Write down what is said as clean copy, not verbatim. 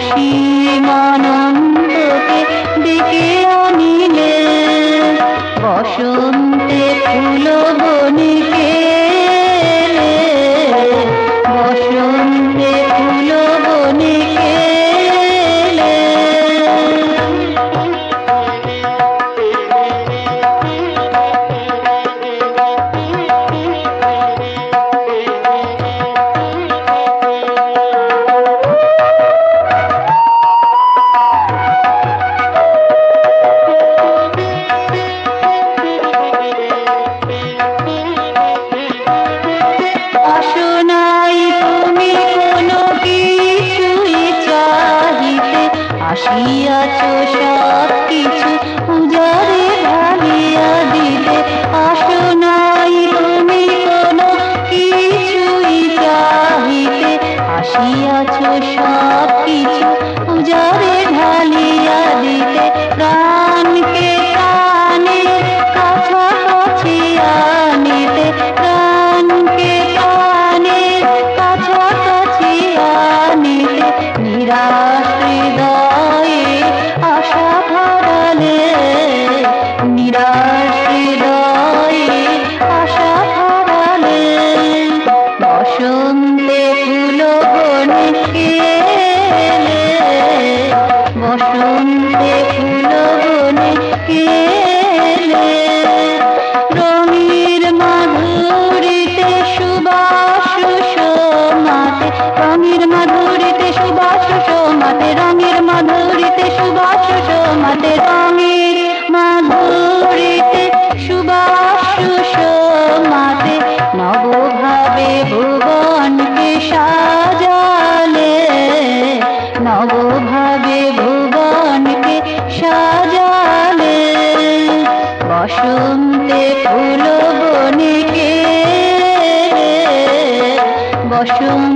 অসীম আনন্দকে ডেকে আনিলে বসন্তে ফুল বনে গেলে বসন্তে ফুল বনে গেলে আসিয়াছ সব কিছু উজাড়ে ঢালিয়া দিতে আসো নাই তুমি কোনো কিছুই চাহিতে আসিয়াছ সব কিছু উজাড়ে ঢালিয়া দিতে প্রাণকে প্রাণের কাছাকাছি আনিতে প্রাণকে প্রাণের কাছাকাছি আনিতে নিরাশ হৃদয়ে আশা ভরালে নিরাশ হৃদয়ে আশা ভরালে বসন্তে ফুল বনে গেলে বসন্তে ফুল বনে গেলে রঙের মাধুরীতে সুবাস সমাতে রঙের মাধুরীতে সুবাস সমাতে রঙের মাধুরীতে সুবাস সমাতে রঙের মাধুরীতে সুবাস সমাতে নবভাবে ভুবনকে সাজালে নবভাবে ভুবনকে সাজালে বসন্তে ফুল বনে গেলে বসন্ত